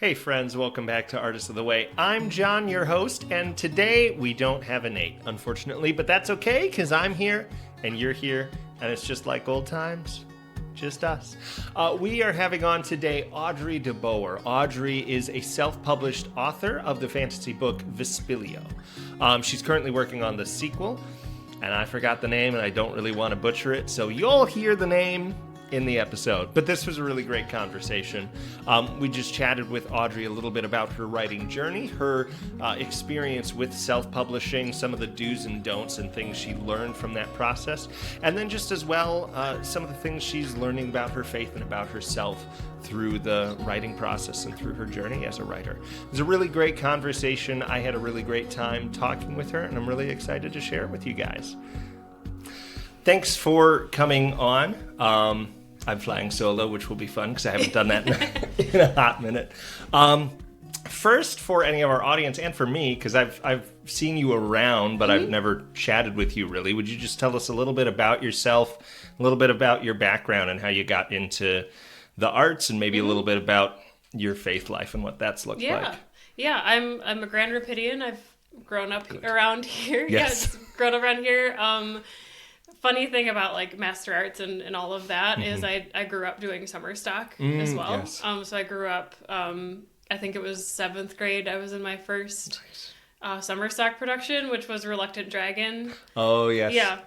Hey friends, welcome back to Artists of the Way. I'm John, your host, and today we don't have a Nate, unfortunately, but that's okay because I'm here and you're here, and it's just like old times, just us. We are having on today Audrey DeBoer. Audrey is a self-published author of the fantasy book Vespilio. She's currently working on the sequel, and I forgot the name and I don't really want to butcher it, so you'll hear the name in the episode. But this was a really great conversation. We just chatted with Audrey a little bit about her writing journey, her experience with self-publishing, some of the do's and don'ts and things she learned from that process, and then just as well some of the things she's learning about her faith and about herself through the writing process and through her journey as a writer. It was a really great conversation. I had a really great time talking with her, and I'm really excited to share it with you guys. Thanks for coming on. I'm flying solo, which will be fun because I haven't done that in a hot minute. First, for any of our audience and for me, because I've seen you around, but I've never chatted with you really, would you just tell us a little bit about yourself, a little bit about your background and how you got into the arts, and maybe a little bit about your faith life and what that's looked like? Yeah, I'm a Grand Rapidian. I've grown up around here. Yes. Yeah, grown up around here. Funny thing about like master arts and all of that is I grew up doing summer stock as well. Yes. So I grew up, I think it was 7th grade. I was in my first summer stock production, which was Reluctant Dragon. Oh, yes. Yeah.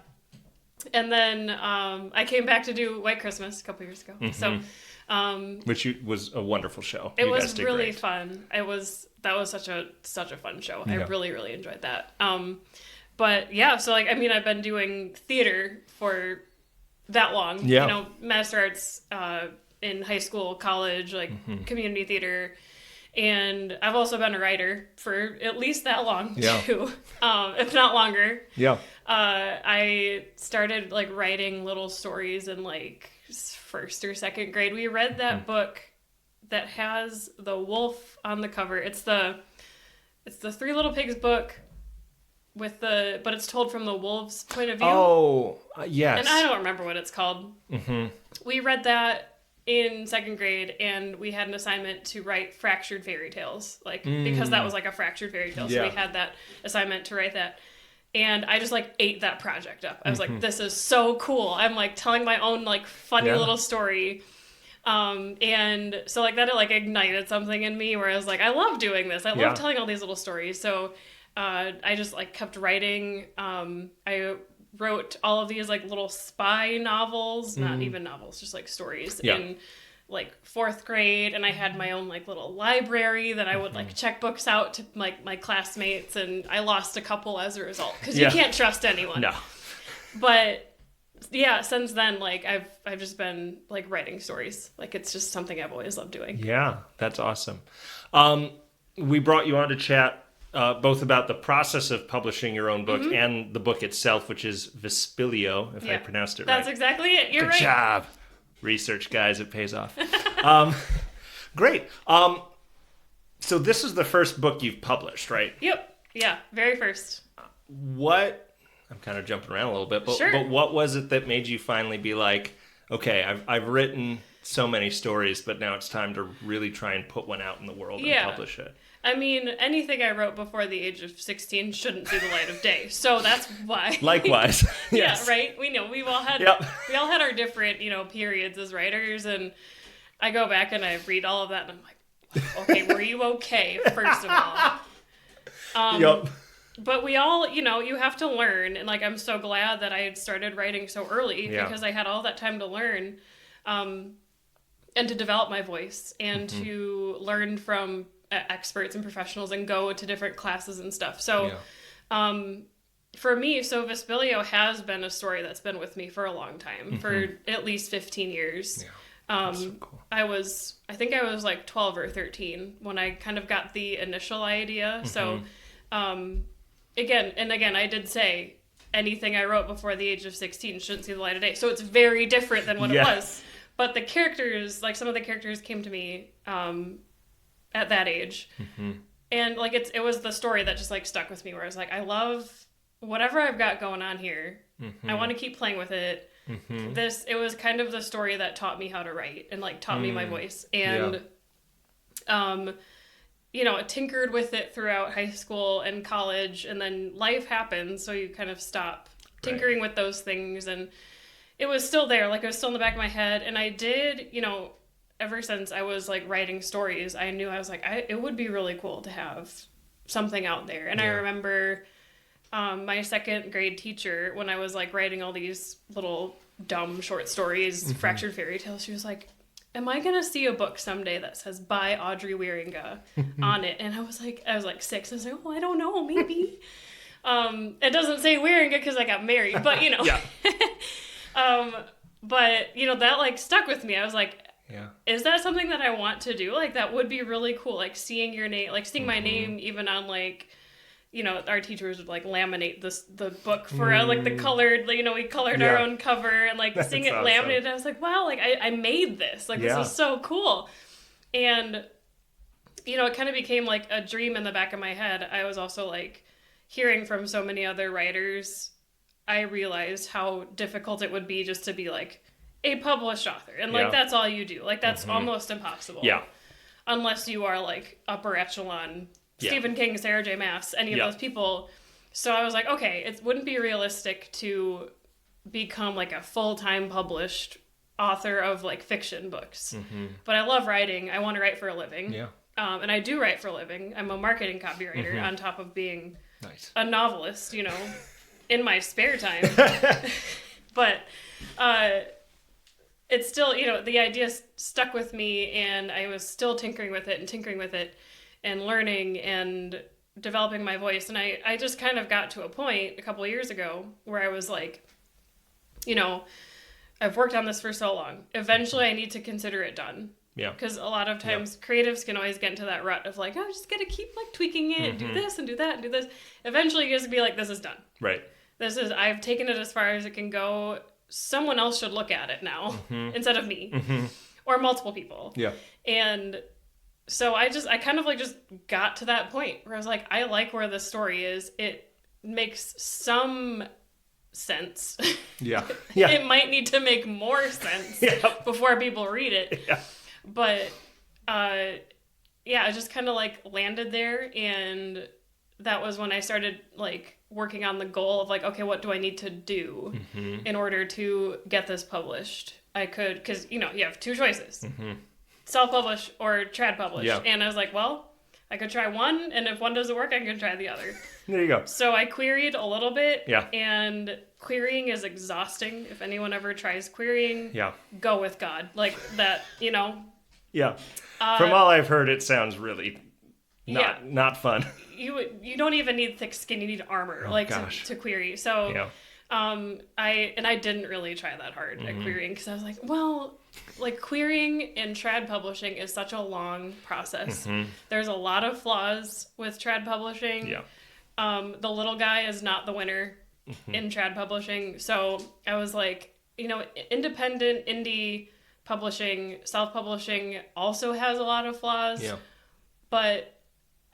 And then I came back to do White Christmas a couple years ago. So, which was a wonderful show. It was really fun. That was such a fun show. I really, really enjoyed that. But yeah, so like, I mean, I've been doing theater for that long, Yeah. you know, master arts in high school, college, like community theater. And I've also been a writer for at least that long too, if not longer. Yeah. I started like writing little stories in like 1st or 2nd grade. We read that book that has the wolf on the cover. It's the Three Little Pigs book. But it's told from the wolf's point of view. Oh, yes. And I don't remember what it's called. We read that in 2nd grade, and we had an assignment to write fractured fairy tales, like because that was like a fractured fairy tale. So we had that assignment to write that, and I just like ate that project up. I was like, this is so cool. I'm like telling my own like funny little story. And so like that it like ignited something in me where I was like, I love doing this. I love telling all these little stories. So I just like kept writing. I wrote all of these like little spy novels, not even novels, just like stories in like 4th grade. And I had my own like little library that I would like check books out to like my classmates, and I lost a couple as a result because you can't trust anyone. No. But yeah, since then, like I've just been like writing stories. Like it's just something I've always loved doing. Yeah, that's awesome. We brought you on to chat both about the process of publishing your own book and the book itself, which is Vespilio, if I pronounced it right. That's exactly it. You're right. Good job. Research, guys. It pays off. Great. So this is the first book you've published, right? Yep. Yeah, very first. I'm kind of jumping around a little bit, but what was it that made you finally be like, okay, I've written so many stories, but now it's time to really try and put one out in the world and publish it? I mean, anything I wrote before the age of 16 shouldn't see the light of day. So that's why. Likewise. Yes. Yeah, right? We know we all had our different, you know, periods as writers, and I go back and I read all of that and I'm like, okay, were you okay, first of all? But we all, you know, you have to learn, and like I'm so glad that I had started writing so early because I had all that time to learn and to develop my voice and to learn from experts and professionals and go to different classes and stuff. So for me, so Vespilio has been a story that's been with me for a long time, for at least 15 years. That's so cool. I think I was like 12 or 13 when I kind of got the initial idea. So again, I did say anything I wrote before the age of 16 shouldn't see the light of day. So it's very different than what it was. But the characters, like some of the characters came to me at that age. And like it was the story that just like stuck with me, where I was like, I love whatever I've got going on here. I want to keep playing with it. It was kind of the story that taught me how to write and like taught me my voice. And Tinkered with it throughout high school and college, and then life happens, so you kind of stop tinkering with those things, and it was still there, like it was still in the back of my head, and I did, ever since I was like writing stories, I knew I was like, it would be really cool to have something out there, and I remember my second grade teacher, when I was like writing all these little dumb short stories, fractured fairy tales, she was like, am I going to see a book someday that says by Audrey Wieringa on it? And I was like 6. I was like, oh, I don't know, maybe. It doesn't say Wieringa because I got married, but but that like stuck with me. I was like, is that something that I want to do? Like, that would be really cool. Like seeing your name, like seeing my name even on like, our teachers would like laminate the book for like the colored, we colored our own cover, and like seeing it laminated. I was like, wow, like I made this. Like this is so cool. And it kind of became like a dream in the back of my head. I was also like hearing from so many other writers, I realized how difficult it would be just to be like a published author. And like that's all you do. Like that's almost impossible. Yeah. Unless you are like upper echelon Stephen King, Sarah J. Maas, any of those people. So I was like, okay, it wouldn't be realistic to become like a full-time published author of like fiction books. But I love writing. I want to write for a living. Yeah. And I do write for a living. I'm a marketing copywriter on top of being a novelist, in my spare time. But it's still, the idea stuck with me, and I was still tinkering with it and learning and developing my voice. And I just kind of got to a point a couple of years ago where I was like, I've worked on this for so long. Eventually I need to consider it done. Yeah. Because a lot of times creatives can always get into that rut of like, oh, just got to keep like tweaking it and do this and do that and do this. Eventually you just be like, this is done. Right. I've taken it as far as it can go. Someone else should look at it now instead of me or multiple people. Yeah. And so I kind of like just got to that point where I was like, I like where the story is. It makes some sense. Yeah. Yeah. It might need to make more sense before people read it. Yeah. But I just kind of like landed there, and that was when I started like working on the goal of like, okay, what do I need to do in order to get this published? Because you have two choices. Self-publish or trad publish. Yeah. And I was like, well, I could try one, and if one doesn't work, I can try the other. There you go. So I queried a little bit. Yeah. And querying is exhausting. If anyone ever tries querying, go with God. Like that, Yeah. From all I've heard, it sounds really not fun. You don't even need thick skin, you need armor to query. So I didn't really try that hard at querying, because I was like, well, like querying in trad publishing is such a long process. There's a lot of flaws with trad publishing. Yeah. The little guy is not the winner in trad publishing. So I was like, independent indie publishing, self-publishing also has a lot of flaws. Yeah. But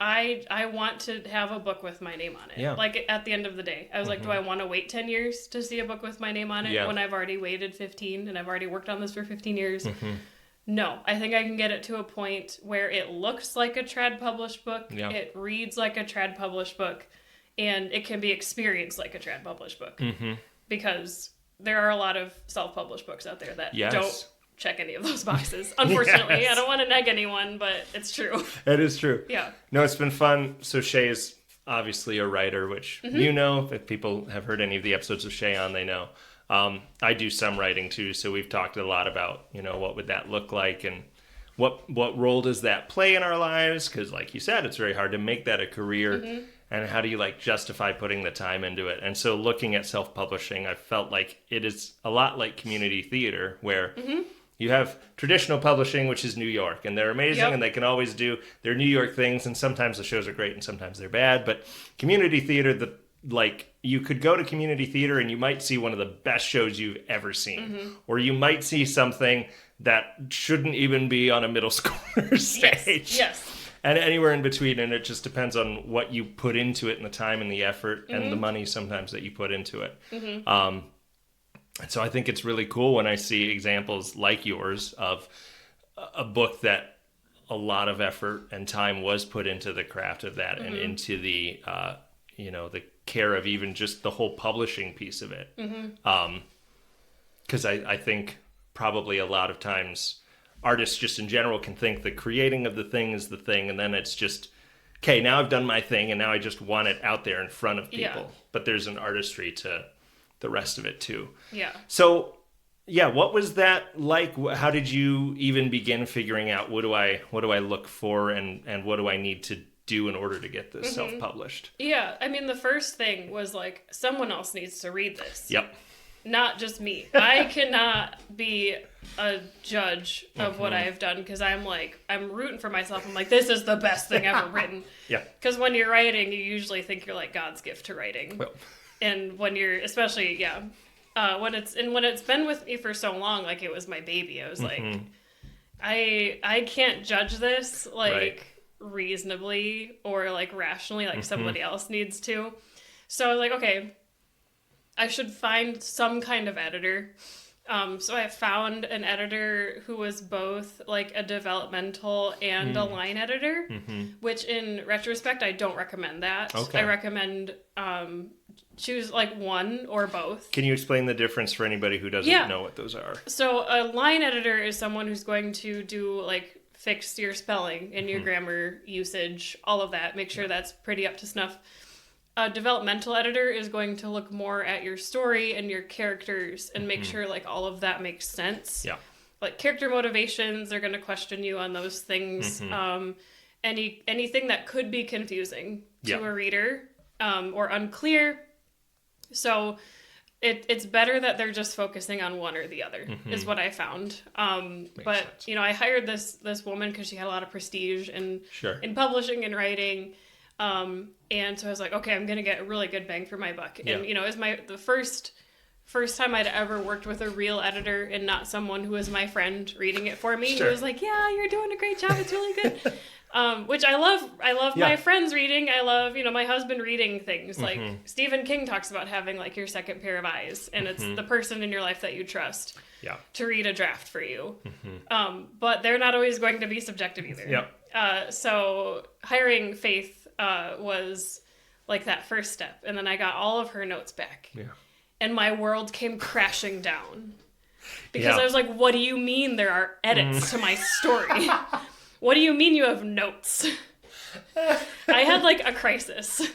I want to have a book with my name on it. Yeah. Like at the end of the day, I was like, do I want to wait 10 years to see a book with my name on it when I've already waited 15 and I've already worked on this for 15 years? No, I think I can get it to a point where it looks like a trad published book. Yeah. It reads like a trad published book, and it can be experienced like a trad published book, because there are a lot of self-published books out there that don't check any of those boxes. Unfortunately, I don't want to neg anyone, but it's true. It is true. Yeah. No, it's been fun. So Shay is obviously a writer, which if people have heard any of the episodes of Shay on, they know. I do some writing too, so we've talked a lot about, what would that look like, and what role does that play in our lives? Because like you said, it's very hard to make that a career. And how do you like justify putting the time into it? And so looking at self-publishing, I felt like it is a lot like community theater, where you have traditional publishing, which is New York, and they're amazing, and they can always do their New York things, and sometimes the shows are great and sometimes they're bad. But community theater, you could go to community theater and you might see one of the best shows you've ever seen, or you might see something that shouldn't even be on a middle schooler stage. Yes. And anywhere in between, and it just depends on what you put into it, and the time and the effort and the money sometimes that you put into it. And so I think it's really cool when I see examples like yours of a book that a lot of effort and time was put into the craft of that and into the, the care of even just the whole publishing piece of it. Because I think probably a lot of times artists just in general can think the creating of the thing is the thing, and then it's just, okay, now I've done my thing, and now I just want it out there in front of people. Yeah. But there's an artistry to the rest of it too. Yeah. So, yeah, what was that like? How did you even begin figuring out what do I look for and what do I need to do in order to get this self-published? Yeah, I mean, the first thing was like, someone else needs to read this. Yep. Not just me. I cannot be a judge of what I've done because I'm rooting for myself. I'm like, this is the best thing ever written. Yeah. Because when you're writing, you usually think you're like God's gift to writing. Well. And when you're, especially, when it's been with me for so long, like it was my baby. I was like, I can't judge this reasonably or like rationally, like somebody else needs to. So I was like, okay, I should find some kind of editor. So I found an editor who was both like a developmental and a line editor, which in retrospect, I don't recommend that. Okay. I recommend choose like one or both. Can you explain the difference for anybody who doesn't know what those are? So a line editor is someone who's going to do like fix your spelling and your grammar usage, all of that, make sure that's pretty up to snuff. A developmental editor is going to look more at your story and your characters and make sure like all of that makes sense. Yeah. Like character motivations, they're going to question you on those things. Anything that could be confusing to a reader or unclear. So it's better that they're just focusing on one or the other is what I found. But sense. I hired this woman because she had a lot of prestige in publishing and writing. And so I was like, okay, I'm going to get a really good bang for my buck. And, it was the first time I'd ever worked with a real editor and not someone who was my friend reading it for me. Who was like, yeah, you're doing a great job. It's really good. Which I love my friends reading. I love, my husband reading things. Like Stephen King talks about having like your second pair of eyes, and it's the person in your life that you trust to read a draft for you. But they're not always going to be subjective either. So hiring Faith was like that first step. And then I got all of her notes back. Yeah. And my world came crashing down. Because I was like, what do you mean there are edits to my story? What do you mean you have notes? I had like a crisis,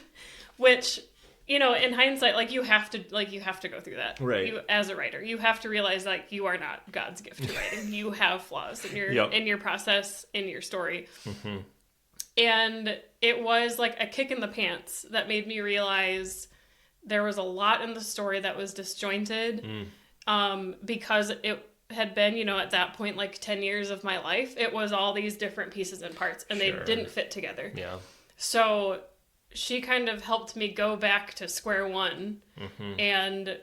which, in hindsight, like you have to go through that. Right. You, as a writer, you have to realize like you are not God's gift to writing. You have flaws in your in your process, in your story. And it was like a kick in the pants that made me realize there was a lot in the story that was disjointed because it had been, at that point, like 10 years of my life. It was all these different pieces and parts, and they didn't fit together. Yeah. So she kind of helped me go back to square one and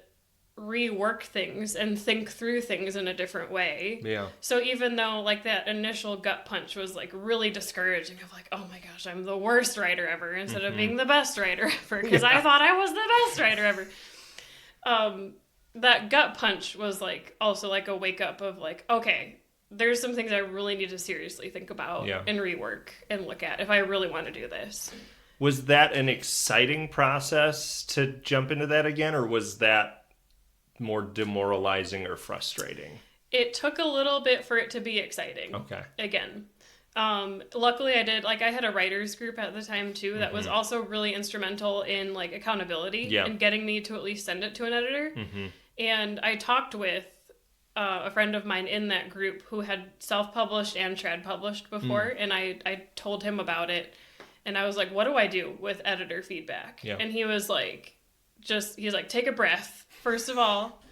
rework things and think through things in a different way. Yeah. So even though like that initial gut punch was like really discouraging of like, oh my gosh, I'm the worst writer ever instead of being the best writer ever because I thought I was the best writer ever. That gut punch was like also like a wake up of like, okay, there's some things I really need to seriously think about and rework and look at if I really want to do this. Was that an exciting process to jump into that again, or was that more demoralizing or frustrating? It took a little bit for it to be exciting. Okay. Again. Luckily I did, like I had a writers group at the time too that was also really instrumental in like accountability and getting me to at least send it to an editor. And I talked with a friend of mine in that group who had self-published and trad published before. And I told him about it and I was like, what do I do with editor feedback? Yeah. And he was like, he's like, take a breath. First of all,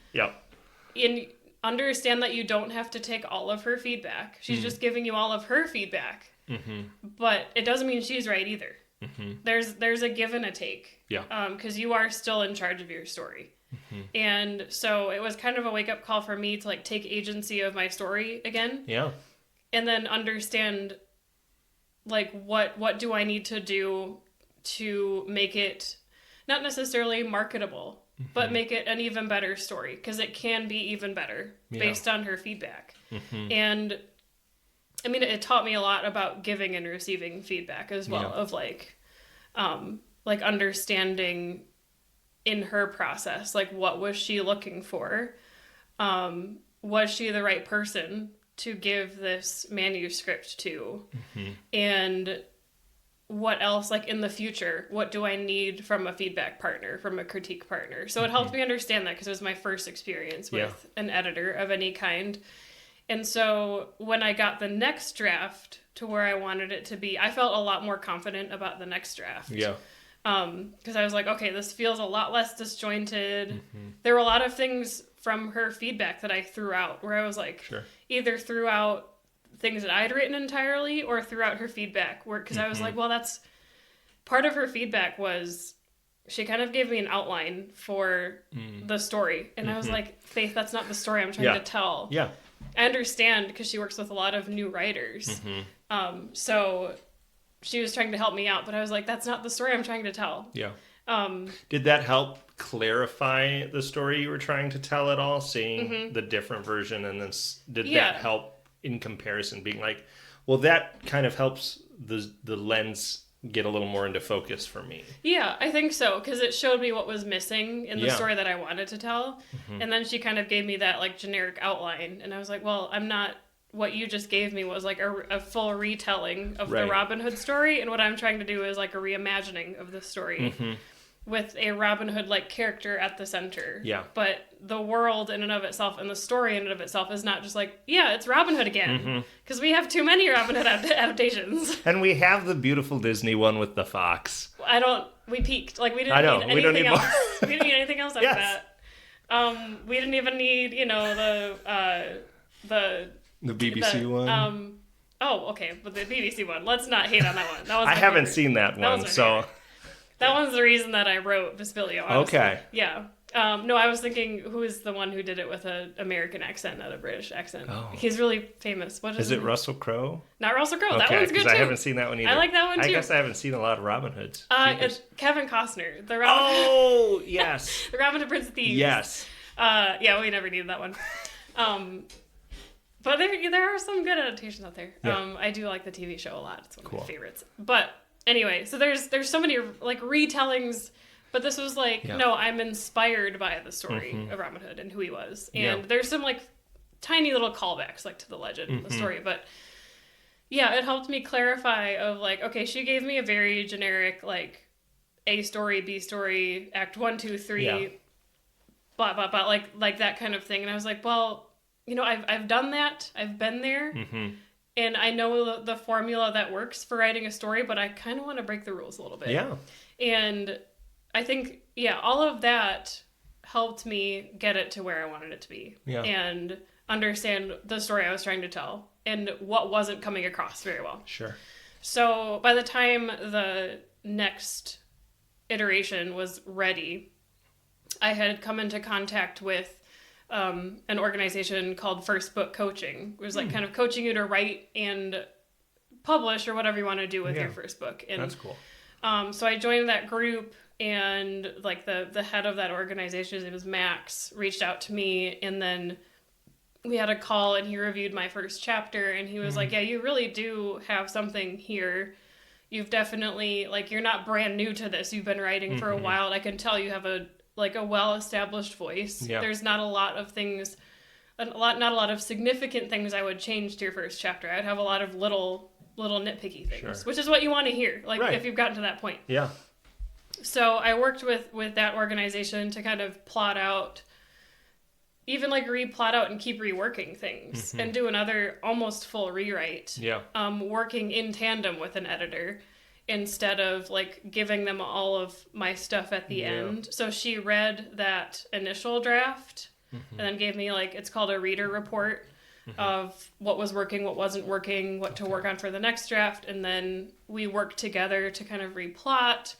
and understand that you don't have to take all of her feedback. She's just giving you all of her feedback. But it doesn't mean she's right either. There's a give and a take. Yeah. Because you are still in charge of your story. And so it was kind of a wake-up call for me to like take agency of my story again. Yeah. And then understand like what do I need to do to make it not necessarily marketable, but make it an even better story, because it can be even better based on her feedback. And I mean, it taught me a lot about giving and receiving feedback as well, of like understanding in her process, like what was she looking for? Was she the right person to give this manuscript to? And what else, like in the future, what do I need from a feedback partner, from a critique partner? So it helped me understand that, because it was my first experience with an editor of any kind. And so when I got the next draft to where I wanted it to be, I felt a lot more confident about the next draft. Yeah. Because I was like, okay, this feels a lot less disjointed. There were a lot of things from her feedback that I threw out, where I was like, either threw out things that I'd written entirely or threw out her feedback, because I was like, well, that's part of her feedback was she kind of gave me an outline for the story. And I was like, Faith, that's not the story I'm trying to tell. Yeah. I understand, because she works with a lot of new writers. So she was trying to help me out, but I was like, that's not the story I'm trying to tell. Yeah. Did that help clarify the story you were trying to tell at all, seeing the different version? And then did that help in comparison, being like, well, that kind of helps the lens get a little more into focus for me? Yeah, I think so, because it showed me what was missing in the story that I wanted to tell. And then she kind of gave me that like generic outline, and I was like, well, I'm not, what you just gave me was like a full retelling of the Robin Hood story, and what I'm trying to do is like a reimagining of the story with a Robin Hood like character at the center. Yeah. But the world in and of itself and the story in and of itself is not just like, yeah, it's Robin Hood again, because we have too many Robin Hood adaptations. And we have the beautiful Disney one with the fox. We peaked. Like, we didn't need anything else. We didn't need anything else after that. We didn't even need, the BBC one. Okay, but the BBC one. Let's not hate on that one. That was I haven't seen that one, so that one's the reason that I wrote Vespelia. Honestly. Okay. Yeah. No, I was thinking, who is the one who did it with an American accent, not a British accent? Oh. He's really famous. What is it? Russell Crowe? Not Russell Crowe. Okay, that one's good too. I haven't seen that one either. I like that one too. I guess I haven't seen a lot of Robin Hoods. It's Kevin Costner. The Robin Oh, yes. The Robin Hood Prince of Thieves. Yes. We never needed that one. But there are some good adaptations out there. Yeah. I do like the TV show a lot. It's one of my favorites. But anyway, so there's so many like retellings, but this was like, no, I'm inspired by the story of Robin Hood and who he was. And there's some like tiny little callbacks like to the legend of the story. But yeah, it helped me clarify of like, okay, she gave me a very generic like A story, B story, act 1, 2, 3, blah, blah, blah, like that kind of thing. And I was like, well, I've done that. I've been there. And I know the formula that works for writing a story, but I kind of want to break the rules a little bit. Yeah. And I think, all of that helped me get it to where I wanted it to be. Yeah. And understand the story I was trying to tell and what wasn't coming across very well. Sure. So by the time the next iteration was ready, I had come into contact with an organization called First Book Coaching. It was like kind of coaching you to write and publish or whatever you want to do with your first book. And that's cool. So I joined that group, and like the head of that organization, his name was Max, reached out to me, and then we had a call and he reviewed my first chapter, and he was like, yeah, you really do have something here. You've definitely, like, you're not brand new to this. You've been writing for a while. I can tell you have a well-established voice. Yeah. There's not a lot of things, not a lot of significant things I would change to your first chapter. I'd have a lot of little nitpicky things, which is what you want to hear, if you've gotten to that point. Yeah. So I worked with that organization to kind of plot out, even replot out and keep reworking things and do another almost full rewrite. Yeah. Working in tandem with an editor, instead of giving them all of my stuff at the end. So she read that initial draft and then gave me it's called a reader report of what was working, what wasn't working, what to work on for the next draft. And then we worked together to kind of replot,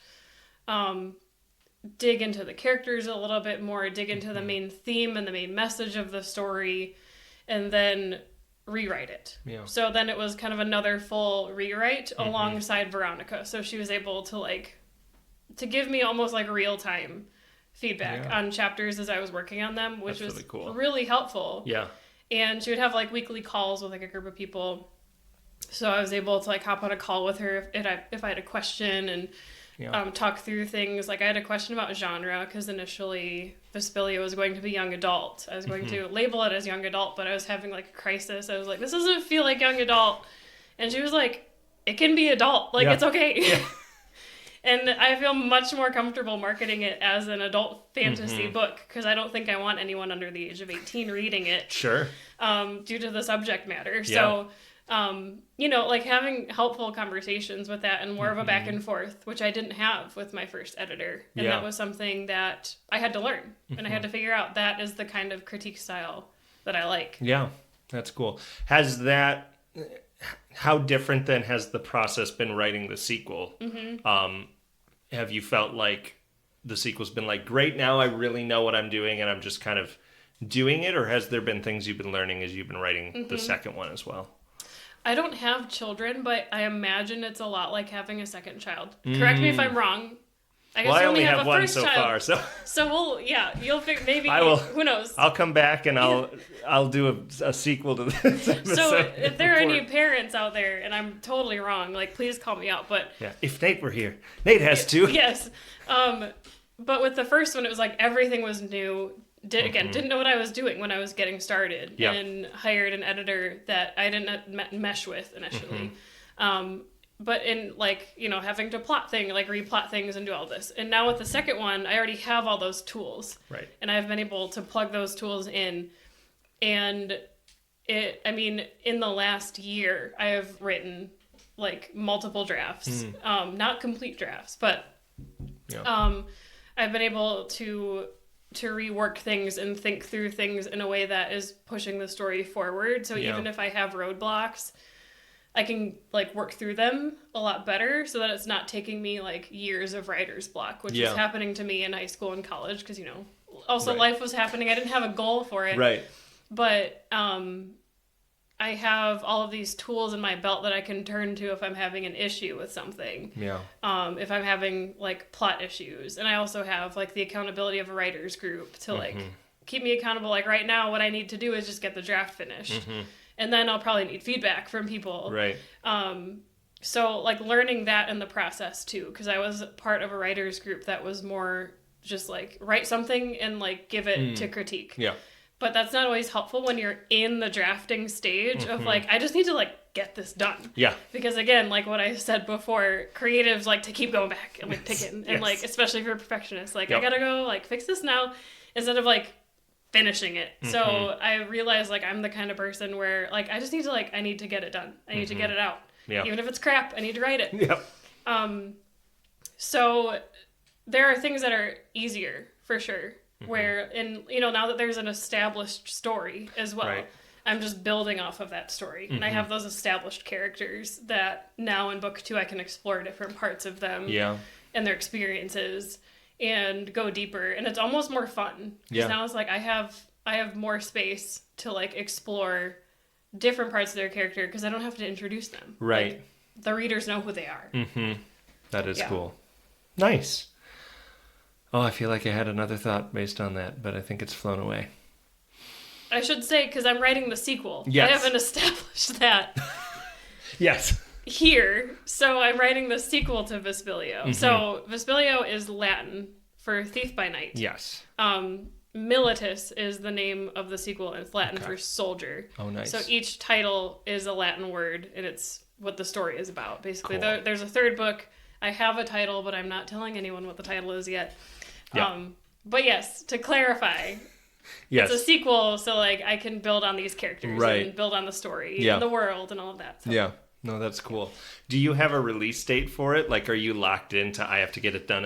dig into the characters a little bit more, dig into the main theme and the main message of the story, and then rewrite it. Yeah. So then it was kind of another full rewrite alongside Veronica. So she was able to to give me almost real time feedback on chapters as I was working on them, which was really, cool. Really helpful. Yeah. And she would have weekly calls with a group of people So I was able to like hop on a call with her if I had a question and talk through things. Like I had a question about genre because initially Vespelia was going to be young adult. I was going to label it as young adult, but I was having like a crisis. I was like, this doesn't feel like young adult. And she was like, it can be adult. Like, it's okay. Yeah. And I feel much more comfortable marketing it as an adult fantasy book because I don't think I want anyone under the age of 18 reading it. Sure. Due to the subject matter. Yeah. So, like having helpful conversations with that and more of a back and forth, which I didn't have with my first editor. And that was something that I had to learn. And I had to figure out that is the kind of critique style that I like. Yeah, that's cool. How different then has the process been writing the sequel? Have you felt like the sequel's been like, great, now I really know what I'm doing and I'm just kind of doing it? Or has there been things you've been learning as you've been writing the second one as well? I don't have children, but I imagine it's a lot like having a second child. Correct me if I'm wrong. I only have one so far, so you'll figure maybe. I will. Who knows? I'll come back and I'll do a sequel to this. So if there are any parents out there, and I'm totally wrong, like please call me out. But if Nate were here, Nate has to. Yes, but with the first one, it was like everything was new. Didn't know what I was doing when I was getting started, and hired an editor that I didn't mesh with initially. But in having to replot things and do all this. And now with the second one, I already have all those tools. Right. And I've been able to plug those tools in. And in the last year, I have written like multiple drafts, not complete drafts, but I've been able to rework things and think through things in a way that is pushing the story forward. So even if I have roadblocks, I can like work through them a lot better so that it's not taking me like years of writer's block, which is happening to me in high school and college because, life was happening. I didn't have a goal for it. Right. But I have all of these tools in my belt that I can turn to if I'm having an issue with something. Yeah. If I'm having like plot issues. And I also have like the accountability of a writer's group to like keep me accountable. Like right now, what I need to do is just get the draft finished. And then I'll probably need feedback from people. Right. So like learning that in the process too, because I was part of a writer's group that was more just like write something and like give it to critique. Yeah. But that's not always helpful when you're in the drafting stage of like, I just need to like get this done. Yeah. Because again, like what I said before, creatives like to keep going back and like picking. And like, especially if you're a perfectionist, like I gotta go like fix this now instead of like finishing it. So I realized like I'm the kind of person where like I just need to like I need to get it done. I need to get it out. Yeah. Even if it's crap, I need to write it. Yep. So there are things that are easier for sure. Where now that there's an established story as well, right. I'm just building off of that story. And I have those established characters that now in book 2 I can explore different parts of them and their experiences and go deeper, and it's almost more fun because now it's like I have more space to like explore different parts of their character because I don't have to introduce them. Right. Like, the readers know who they are. That is cool. Nice. Oh, I feel like I had another thought based on that, but I think it's flown away. I should say, because I'm writing the sequel. Yes. I haven't established that. Yes. Here. So I'm writing the sequel to Vespelia. So Vespelia is Latin for thief by night. Yes. Militus is the name of the sequel, and it's Latin for soldier. Oh, nice. So each title is a Latin word, and it's what the story is about. Basically, there's a third book. I have a title, but I'm not telling anyone what the title is yet. Yeah. But yes, to clarify, it's a sequel, so like I can build on these characters and build on the story and the world and all of that. So. Yeah. No, that's cool. Do you have a release date for it? Like, are you locked into I have to get it done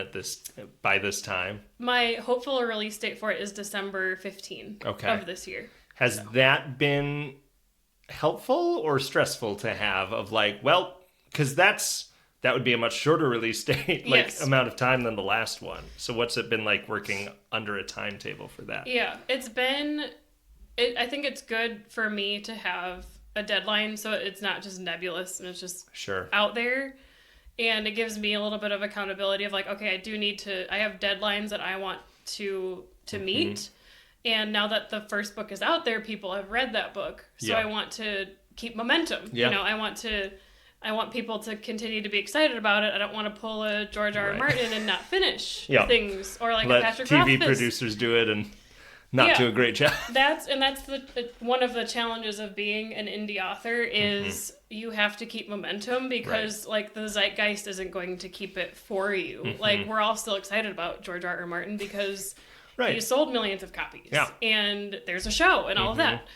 by this time? My hopeful release date for it is December 15 of this year. Has that been helpful or stressful to have of like, well, because that would be a much shorter release date, amount of time than the last one. So what's it been like working under a timetable for that? Yeah, I think it's good for me to have a deadline so it's not just nebulous and it's just out there. And it gives me a little bit of accountability of like, okay, I have deadlines that I want to meet. And now that the first book is out there, people have read that book. So I want to keep momentum. Yeah. You know, I want people to continue to be excited about it. I don't want to pull a George R. R. Martin and not finish things, or like let a Patrick TV Rothfuss. Producers do it and not do a great job. That's one of the challenges of being an indie author is you have to keep momentum because like the zeitgeist isn't going to keep it for you. Like we're all still excited about George R. R. Martin because he sold millions of copies and there's a show and all of that.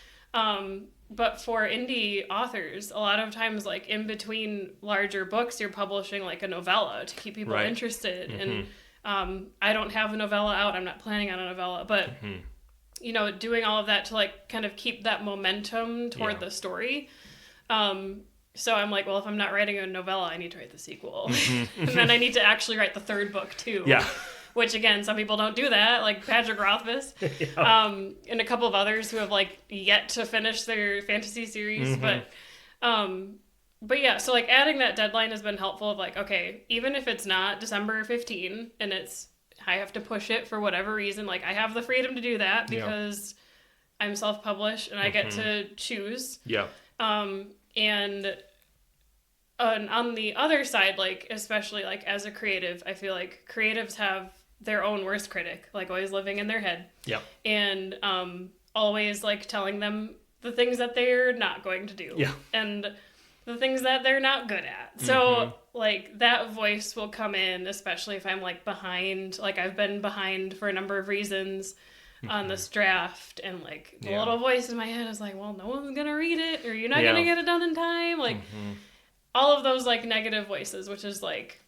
But for indie authors, a lot of times, like, in between larger books, you're publishing, like, a novella to keep people interested. And I don't have a novella out. I'm not planning on a novella. But, you know, doing all of that to, like, kind of keep that momentum toward the story. So I'm like, well, if I'm not writing a novella, I need to write the sequel. And then I need to actually write the third book, too. Yeah. Which, again, some people don't do that, like Patrick Rothfuss, and a couple of others who have, like, yet to finish their fantasy series. But yeah, so, like, adding that deadline has been helpful of, like, okay, even if it's not December 15 and I have to push it for whatever reason, like, I have the freedom to do that because I'm self-published and I get to choose. Yeah. And on the other side, like, especially, like, as a creative, I feel like creatives have their own worst critic, like, always living in their head. Yeah. And always, like, telling them the things that they're not going to do. Yeah. And the things that they're not good at. So, like, that voice will come in, especially if I'm, like, behind. Like, I've been behind for a number of reasons on this draft. And, like, the little voice in my head is like, well, no one's going to read it. Or you're not going to get it done in time. Like, all of those, like, negative voices, which is, like,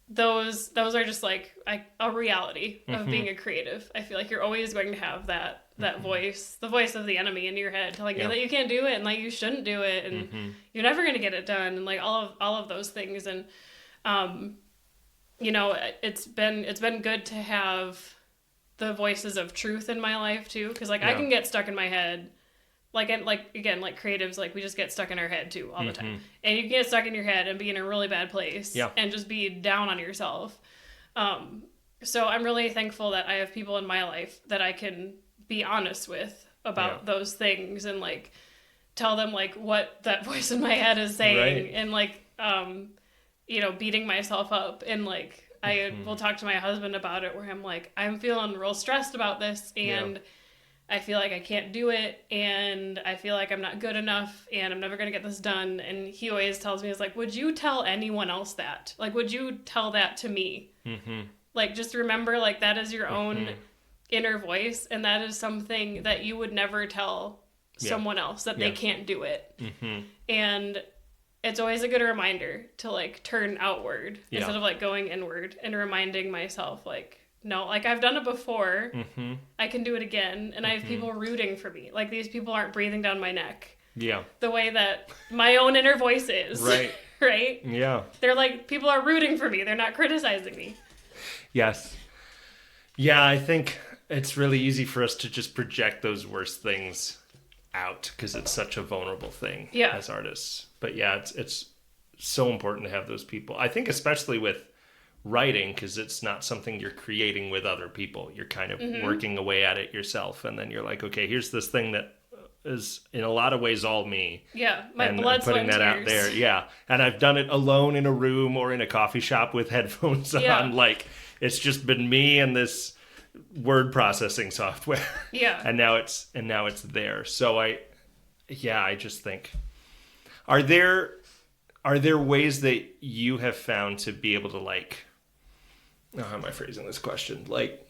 those are just like a reality of being a creative. I feel like you're always going to have that voice, the voice of the enemy in your head telling you that you can't do it and like you shouldn't do it and you're never going to get it done and like all of those things. And you know, it's been good to have the voices of truth in my life too, because like I can get stuck in my head. Like creatives, like we just get stuck in our head too all the time. And you can get stuck in your head and be in a really bad place and just be down on yourself. So I'm really thankful that I have people in my life that I can be honest with about those things and like tell them like what that voice in my head is saying and like, you know, beating myself up. And like, I will talk to my husband about it where I'm like, I'm feeling real stressed about this and I feel like I can't do it, and I feel like I'm not good enough, and I'm never going to get this done. And he always tells me, he's like, would you tell anyone else that? Like, would you tell that to me? Like, just remember, like, that is your own inner voice, and that is something that you would never tell someone else, that they can't do it. And it's always a good reminder to, like, turn outward instead of, like, going inward and reminding myself, like, no, like I've done it before. I can do it again. And I have people rooting for me. Like these people aren't breathing down my neck. Yeah. The way that my own inner voice is. Right. Right? Yeah. They're like, people are rooting for me. They're not criticizing me. Yes. Yeah, I think it's really easy for us to just project those worst things out because it's such a vulnerable thing as artists. But yeah, it's so important to have those people. I think especially with writing, because it's not something you're creating with other people. You're kind of working away at it yourself, and then you're like, okay, here's this thing that is in a lot of ways all me. Yeah, my blood, sweat, and tears. Putting that out there, yeah. And I've done it alone in a room or in a coffee shop with headphones on. Like, it's just been me and this word processing software. Yeah. and now it's there. So I just think, are there ways that you have found to be able to like, how am I phrasing this question? Like,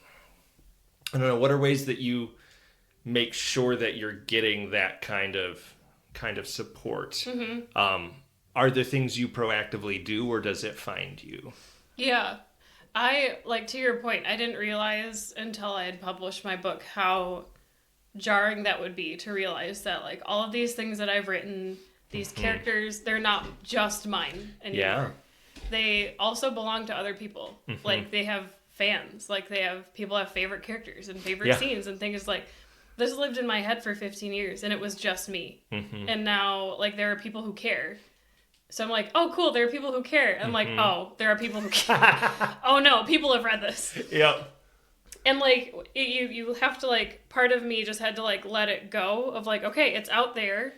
I don't know, what are ways that you make sure that you're getting that kind of support? Are there things you proactively do, or does it find you? Yeah. I, like, to your point, I didn't realize until I had published my book how jarring that would be to realize that, like, all of these things that I've written, these characters, they're not just mine anymore. Yeah. They also belong to other people. Like, they have fans. Like, people have favorite characters and favorite scenes and things. Like, this lived in my head for 15 years, and it was just me. And now, like, there are people who care. So I'm like, oh, cool, there are people who care. And I'm like, oh, there are people who care. Oh, no, people have read this. Yep. And, like, you have to, like, part of me just had to, like, let it go of, like, okay, it's out there.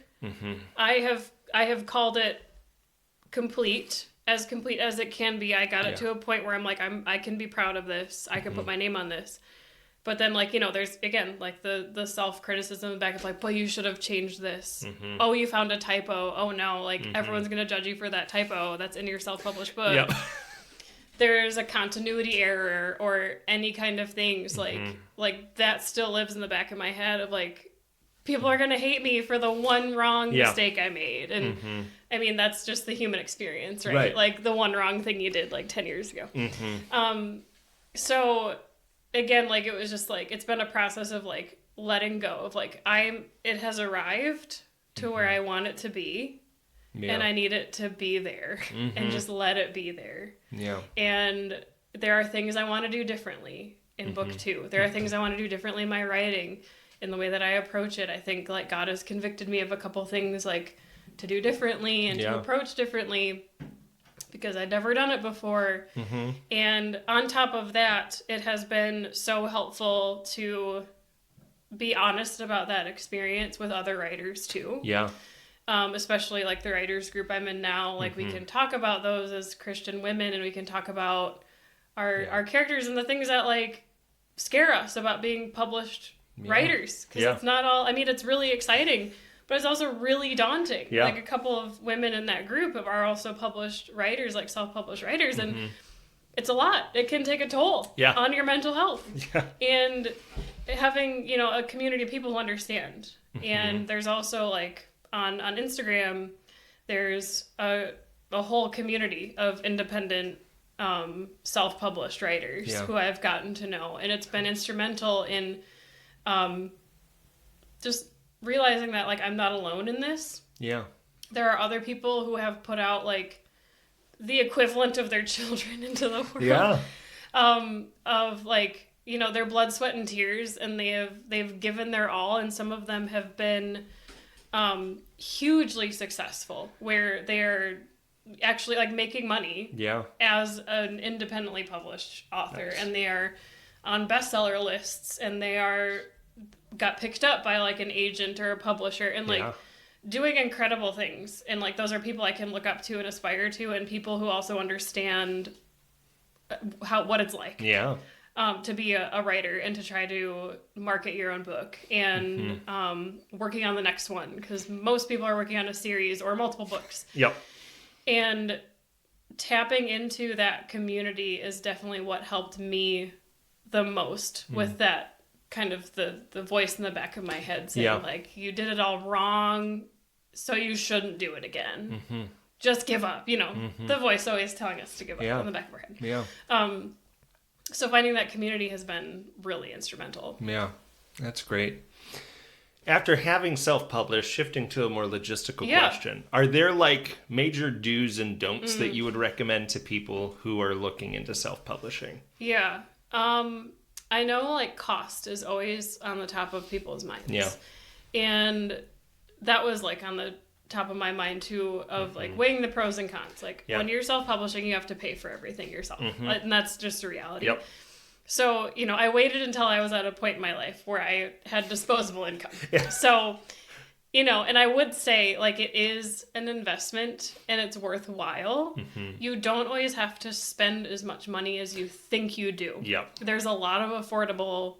I have called it complete as it can be. I got it to a point where I'm like, I can be proud of this. I can put my name on this. But then, like, there's, again, like, the self-criticism in the back of, like, well, you should have changed this. Oh, you found a typo. Oh, no. Like, everyone's going to judge you for that typo that's in your self-published book. Yep. There's a continuity error or any kind of things. Like, that still lives in the back of my head of, like, people are going to hate me for the one wrong mistake I made. And, I mean, that's just the human experience, right? Like, the one wrong thing you did, like, 10 years ago. So... Again, like, it was just, like, it's been a process of, like, letting go of, like, it has arrived to where I want it to be, and I need it to be there, and just let it be there. Yeah. And there are things I want to do differently in book 2. There are things I want to do differently in my writing, in the way that I approach it. I think, like, God has convicted me of a couple things, like, to do differently and to approach differently, because I'd never done it before. And on top of that, it has been so helpful to be honest about that experience with other writers too. Yeah. Especially like the writers group I'm in now, like we can talk about those as Christian women, and we can talk about our characters and the things that like scare us about being published writers. Because it's not all, I mean, it's really exciting, but it's also really daunting. Yeah. Like a couple of women in that group are also published writers, like self-published writers, and it's a lot. It can take a toll on your mental health. Yeah. And having, a community of people who understand. And there's also like on Instagram, there's a whole community of independent self-published writers who I've gotten to know. And it's been instrumental in just realizing that like I'm not alone in this. Yeah. There are other people who have put out like the equivalent of their children into the world. Yeah. Of like, their blood, sweat, and tears, and they've given their all, and some of them have been hugely successful, where they're actually like making money as an independently published author. Nice. And they are on bestseller lists, and they got picked up by like an agent or a publisher, and like doing incredible things. And like those are people I can look up to and aspire to, and people who also understand what it's like to be a writer and to try to market your own book, and working on the next one, because most people are working on a series or multiple books. Yep. And tapping into that community is definitely what helped me the most with that kind of the voice in the back of my head saying like, you did it all wrong, so you shouldn't do it again. Just give up, the voice always telling us to give up in the back of our head. Yeah. So finding that community has been really instrumental. Yeah, that's great. After having self-published, shifting to a more logistical question, are there like major do's and don'ts that you would recommend to people who are looking into self-publishing? Yeah. I know like cost is always on the top of people's minds. Yeah. And that was like on the top of my mind too, of like weighing the pros and cons. Like when you're self-publishing, you have to pay for everything yourself. And that's just a reality. Yep. So, I waited until I was at a point in my life where I had disposable income. Yeah. So, and I would say like it is an investment and it's worthwhile. You don't always have to spend as much money as you think you do. Yep. There's a lot of affordable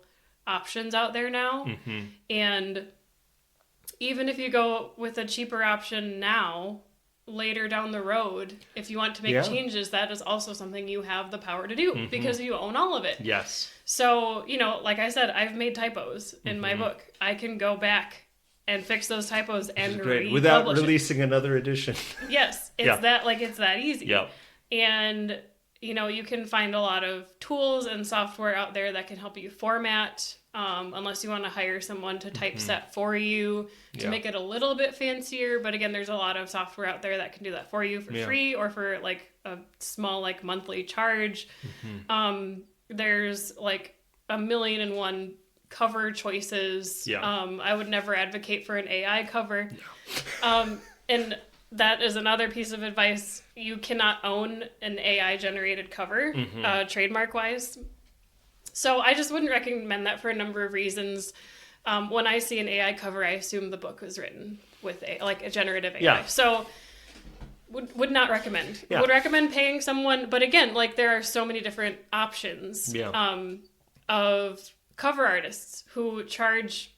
options out there now. And even if you go with a cheaper option now, later down the road, if you want to make changes, that is also something you have the power to do because you own all of it. Yes. So, like I said, I've made typos in my book. I can go back and fix those typos and republish without releasing another edition. Yes. It's that easy. Yep. And, you can find a lot of tools and software out there that can help you format, unless you want to hire someone to typeset for you to make it a little bit fancier. But again, there's a lot of software out there that can do that for you for free or for like a small like monthly charge. There's like 1,000,001 cover choices. I would never advocate for an AI cover. And that is another piece of advice. You cannot own an AI generated cover, trademark wise. So I just wouldn't recommend that for a number of reasons. when I see an AI cover, I assume the book was written with a generative AI. Yeah. So would not recommend. Yeah. Would recommend paying someone, but again, like there are so many different options of cover artists who charge,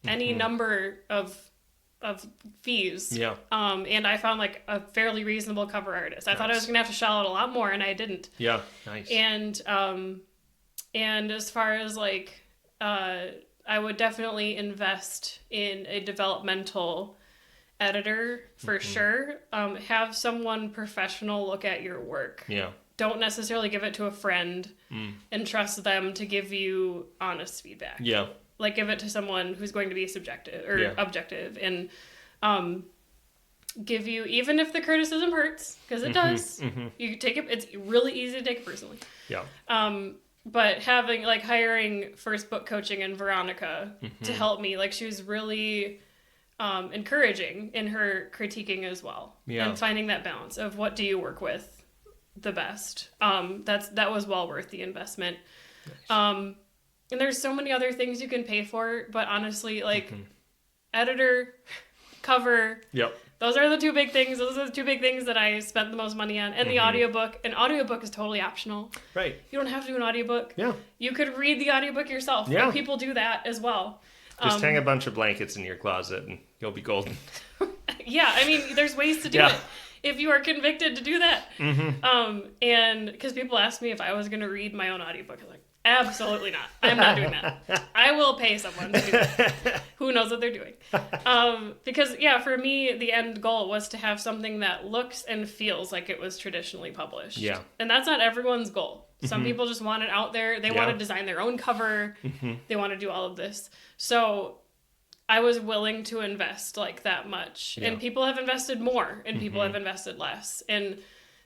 any number of fees. Yeah. And I found like a fairly reasonable cover artist. I thought I was gonna have to shell out a lot more, and I didn't. Yeah. Nice. And as far as like, I would definitely invest in a developmental editor for sure. Have someone professional look at your work. Yeah. Don't necessarily give it to a friend and trust them to give you honest feedback. Yeah. Like give it to someone who's going to be subjective or objective and give you, even if the criticism hurts, because it does, you take it, it's really easy to take it personally. Yeah. But hiring first book coaching and Veronica to help me, like she was really encouraging in her critiquing as well. Yeah. And finding that balance of what do you work with the best. That was well worth the investment. Nice. And there's so many other things you can pay for, but honestly, like editor, cover, those are the two big things. Those are the two big things that I spent the most money on. And the audiobook. An audiobook is totally optional. Right. You don't have to do an audiobook. Yeah. You could read the audiobook yourself. Yeah. And people do that as well. Just hang a bunch of blankets in your closet and you'll be golden. Yeah, I mean, there's ways to do it. If you are convicted to do that. And because people ask me if I was going to read my own audiobook, I'm like, absolutely not. I'm not doing that. I will pay someone to do that. Who knows what they're doing. Because, for me, the end goal was to have something that looks and feels like it was traditionally published. Yeah. And that's not everyone's goal. Some people just want it out there. They want to design their own cover. They want to do all of this. So I was willing to invest like that much. And people have invested more and people have invested less. And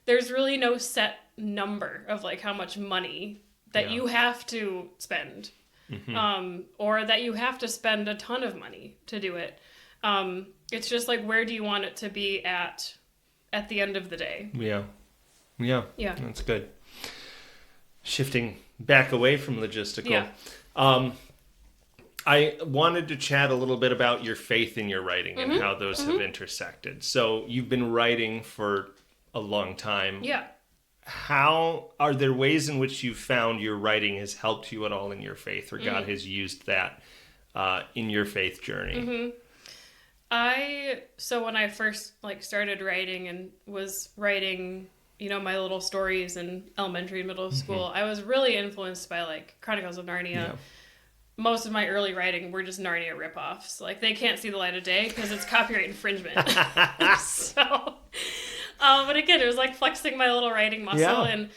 there's really no set number of like how much money that you have to spend, or that you have to spend a ton of money to do it. It's just like, where do you want it to be at the end of the day? Yeah. That's good. Shifting back away from logistical. I wanted to chat a little bit about your faith in your writing and how those have intersected. So you've been writing for a long time. Yeah. How are there ways in which you've found your writing has helped you at all in your faith, or God has used that in your faith journey? So when I first started writing and was writing, my little stories in elementary and middle school, I was really influenced by Chronicles of Narnia. Yeah. Most of my early writing were just Narnia ripoffs. They can't see the light of day because it's copyright infringement. So. But again, it was flexing my little writing muscle, and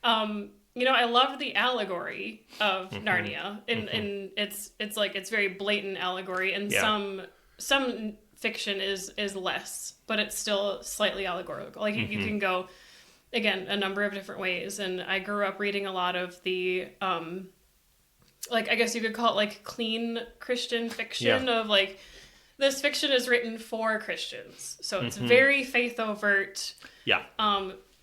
I loved the allegory of Narnia, and it's very blatant allegory, and some fiction is less, but it's still slightly allegorical. You can go again a number of different ways, and I grew up reading a lot of the I guess you could call it clean Christian fiction of this fiction is written for Christians. So it's very faith overt. Yeah.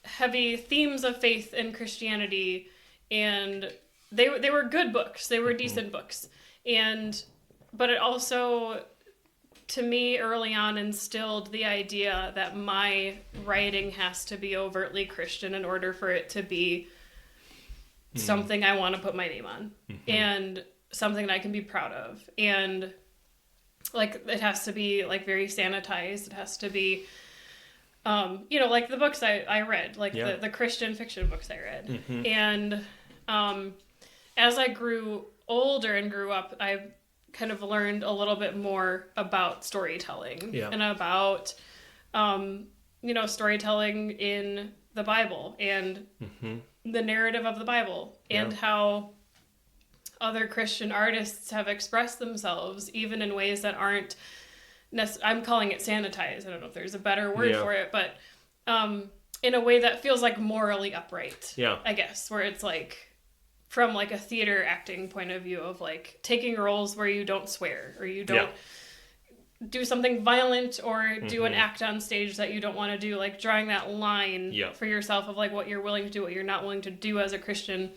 Heavy themes of faith and Christianity. And they were good books. They were decent books. But it also, to me, early on instilled the idea that my writing has to be overtly Christian in order for it to be something I want to put my name on. And something that I can be proud of. And it has to be very sanitized. It has to be, the books I read, the Christian fiction books I read. And as I grew older and grew up, I kind of learned a little bit more about storytelling and about, storytelling in the Bible and the narrative of the Bible and how other Christian artists have expressed themselves even in ways that aren't I'm calling it sanitized. I don't know if there's a better word for it, but in a way that feels morally upright. Yeah. I guess, where it's from a theater acting point of view of taking roles where you don't swear or you don't do something violent or do an act on stage that you don't want to do, drawing that line for yourself of what you're willing to do, what you're not willing to do as a Christian,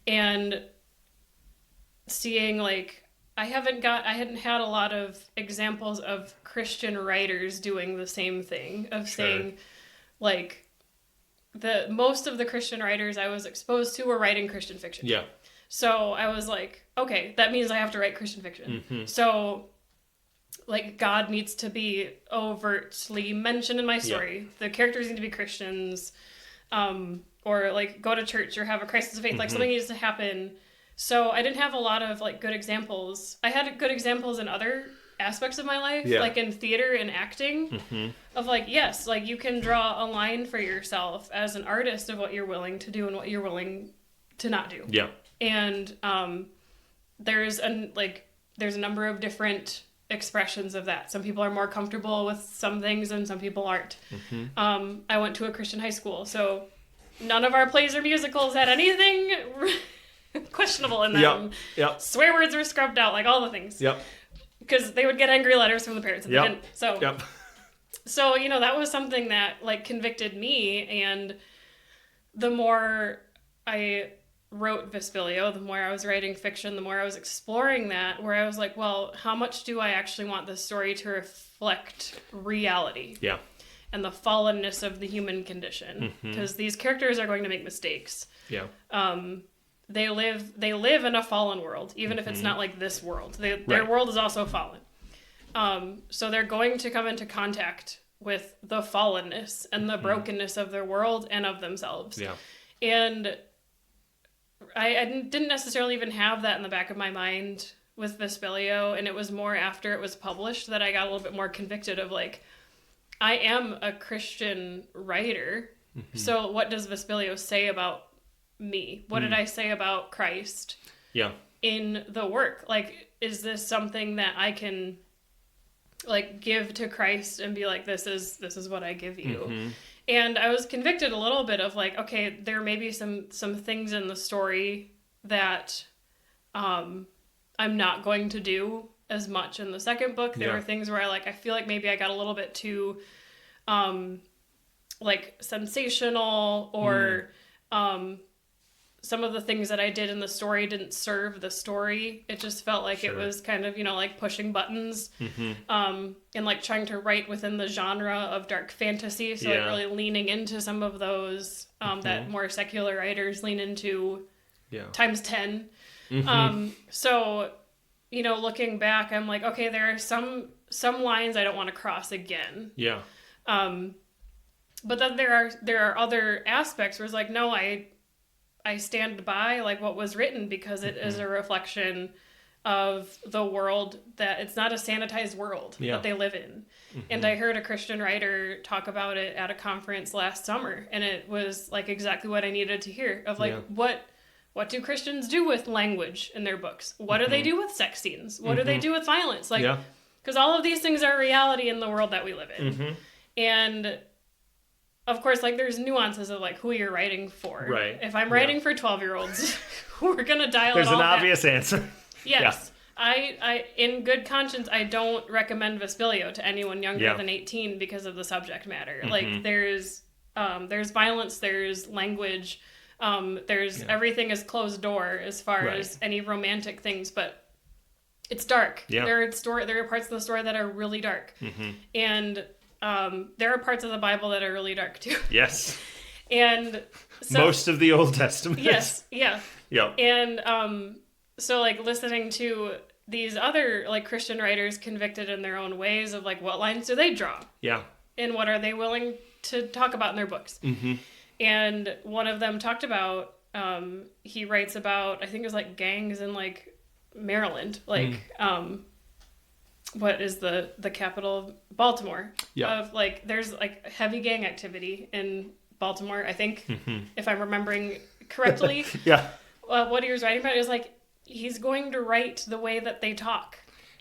and seeing I I hadn't had a lot of examples of Christian writers doing the same thing, of saying, like, most of the Christian writers I was exposed to were writing Christian fiction. Yeah. So I was like, okay, that means I have to write Christian fiction. Mm-hmm. So, like, God needs to be overtly mentioned in my story. Yeah. The characters need to be Christians, or, like, go to church or have a crisis of faith. Mm-hmm. Like, something needs to happen. So I didn't have a lot of, like, good examples. I had good examples in other aspects of my life, like in theater and acting, of, like, yes, like, you can draw a line for yourself as an artist of what you're willing to do and what you're willing to not do. Yeah. And there's a number of different expressions of that. Some people are more comfortable with some things and some people aren't. Mm-hmm. I went to a Christian high school, so none of our plays or musicals had anything questionable in them. Yep. Swear words were scrubbed out, like all the things. Yep. Because they would get angry letters from the parents and they didn't. So, yep. So, you know, that was something that, like, convicted me, and the more I wrote Vespilio, the more I was writing fiction, the more I was exploring that, where I was like, well, how much do I actually want this story to reflect reality? Yeah. And the fallenness of the human condition. Because these characters are going to make mistakes. Yeah. They live in a fallen world, even if it's not like this world. Their world is also fallen. So they're going to come into contact with the fallenness and the brokenness of their world and of themselves. Yeah. And I didn't necessarily even have that in the back of my mind with Vespilio, and it was more after it was published that I got a little bit more convicted of, like, I am a Christian writer, so what does Vespilio say about me? What did I say about Christ in the work? Like, is this something that I can, like, give to Christ and be like, this is what I give you? And I was convicted a little bit of, like, okay, there may be some things in the story that I'm not going to do as much in the second book. There were things where I feel like maybe I got a little bit too like sensational, or some of the things that I did in the story didn't serve the story. It just felt like it was kind of, you know, like pushing buttons, and like trying to write within the genre of dark fantasy. So like really leaning into some of those that more secular writers lean into times 10. So, you know, looking back, I'm like, okay, there are some lines I don't want to cross again. Yeah. But then there are other aspects where it's like, no, I stand by, like, what was written, because it is a reflection of the world, that it's not a sanitized world that they live in. And I heard a Christian writer talk about it at a conference last summer, and it was like exactly what I needed to hear of, like, what do Christians do with language in their books? What do they do with sex scenes? What do they do with violence? Like, because all of these things are reality in the world that we live in. And of course, like, there's nuances of, like, who you're writing for. Right. If I'm writing for 12-year-olds, we're going to dial There's it all an back. obvious answer. Yes. I in good conscience, I don't recommend Vespilio to anyone younger than 18 because of the subject matter. Like, there's violence, there's language, there's everything is closed door as far as any romantic things, but it's dark. Yeah. There are parts of the story that are really dark. And there are parts of the Bible that are really dark too. Yes. And so, most of the Old Testament. Yes. Yeah. Yep. And so, like, listening to these other, like, Christian writers convicted in their own ways of, like, what lines do they draw? Yeah. And what are they willing to talk about in their books? And one of them talked about, he writes about, I think it was, like, gangs in, like, Maryland, like, what is the capital of Baltimore? Yeah. Of, like, there's, like, heavy gang activity in Baltimore, I think, if I'm remembering correctly. What he was writing about is, like, he's going to write the way that they talk.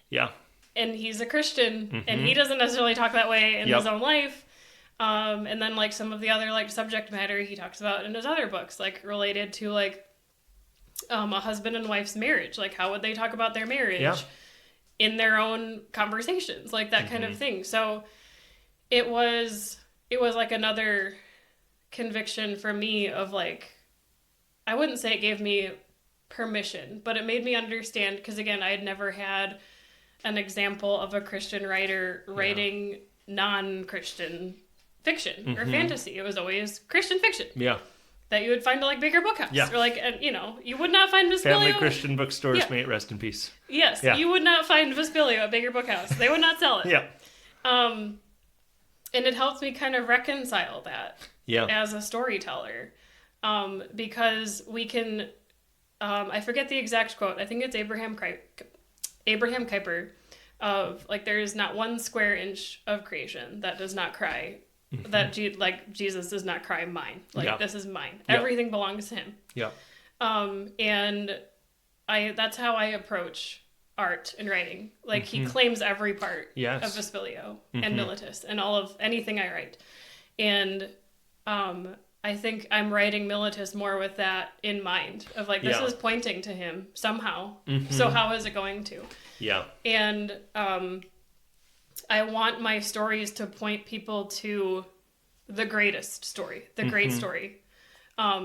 Yeah. And he's a Christian, and he doesn't necessarily talk that way in his own life. And then, like, some of the other, like, subject matter he talks about in his other books, like, related to, like, a husband and wife's marriage. Like, how would they talk about their marriage in their own conversations, like, that kind of thing. So it was like another conviction for me of, like, I wouldn't say it gave me permission, but it made me understand, because again, I had never had an example of a Christian writer writing non-Christian fiction or fantasy. It was always Christian fiction. Yeah. That you would find at like Bigger Bookhouse. Or like, you know, you would not find Vespeglio. Family Christian bookstores, may it rest in peace. Yes. You would not find Vespeglio at Bigger Bookhouse. They would not sell it. Yeah. And it helps me kind of reconcile that as a storyteller. Because we can, I forget the exact quote. I think it's Abraham Kuyper of like, there is not one square inch of creation that does not cry, that Jesus does not cry mine. Like, this is mine. Everything belongs to him. Yeah. And that's how I approach art and writing. Like, he claims every part of Vespeglio and Militus and all of anything I write. And I think I'm writing Militus more with that in mind of like, this is pointing to him somehow. So how is it going to? Yeah. And I want my stories to point people to the greatest story, the great story.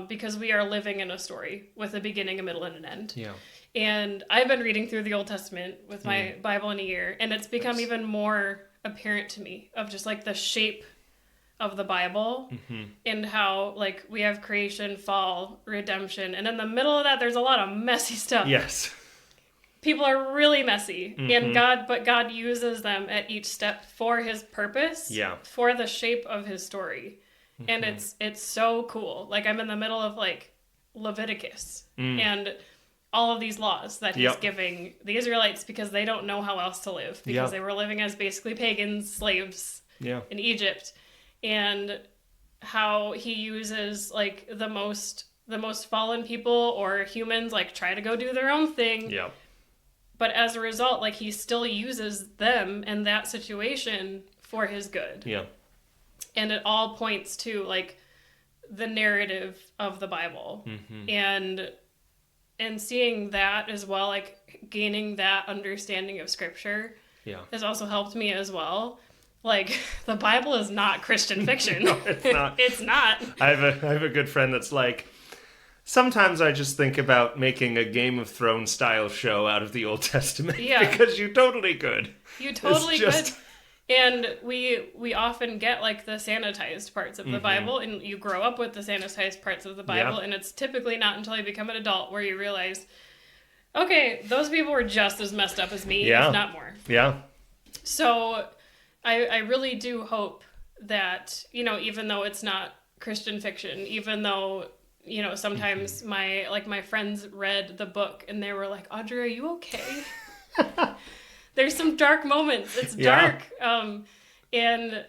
Because we are living in a story with a beginning, a middle, and an end. Yeah. And I've been reading through the Old Testament with my Bible in a year, and it's become even more apparent to me of just like the shape of the Bible and how like we have creation, fall, redemption, and in the middle of that there's a lot of messy stuff. Yes. People are really messy, and God uses them at each step for his purpose, for the shape of his story. And it's so cool. Like, I'm in the middle of like Leviticus and all of these laws that he's giving the Israelites because they don't know how else to live, because they were living as basically pagans, slaves in Egypt. And how he uses like the most fallen people or humans like try to go do their own thing. Yeah. But as a result, like, he still uses them in that situation for his good. Yeah. And it all points to like the narrative of the Bible. And seeing that as well, like gaining that understanding of scripture has also helped me as well. Like, the Bible is not Christian fiction. No, it's not. It's not. I have a good friend that's like, sometimes I just think about making a Game of Thrones style show out of the Old Testament. Yeah. Because you totally could. You totally could. And we often get like the sanitized parts of the Bible, and you grow up with the sanitized parts of the Bible, and it's typically not until you become an adult where you realize, okay, those people were just as messed up as me, if not more. Yeah. So I really do hope that, you know, even though it's not Christian fiction, even though, you know, sometimes my friends read the book and they were like, Audrey, are you okay? There's some dark moments. It's dark. And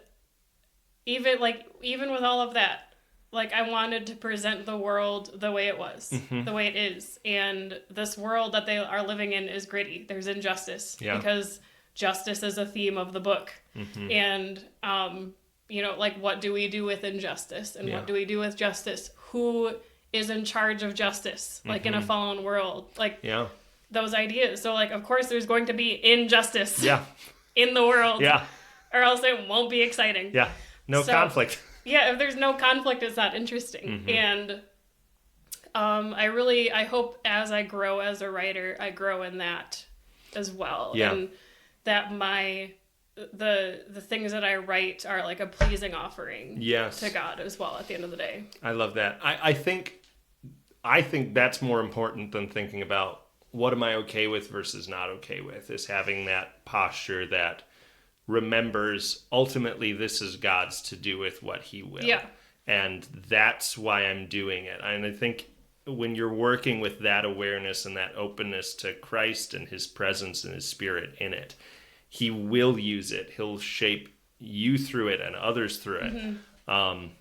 even with all of that, like, I wanted to present the world the way it was, the way it is. And this world that they are living in is gritty. There's injustice because justice is a theme of the book. And, you know, like, what do we do with injustice? And what do we do with justice? Who is in charge of justice? Like, in a fallen world? Like, those ideas. So, like, of course there's going to be injustice in the world. Yeah. Or else it won't be exciting. Yeah. No conflict. Yeah, if there's no conflict, it's not interesting. And I hope as I grow as a writer, I grow in that as well. Yeah. And that the things that I write are like a pleasing offering to God as well at the end of the day. I love that. I think that's more important than thinking about what am I okay with versus not okay with, is having that posture that remembers ultimately this is God's to do with what he will. Yeah. And that's why I'm doing it. And I think when you're working with that awareness and that openness to Christ and his presence and his spirit in it, he will use it. He'll shape you through it and others through it. And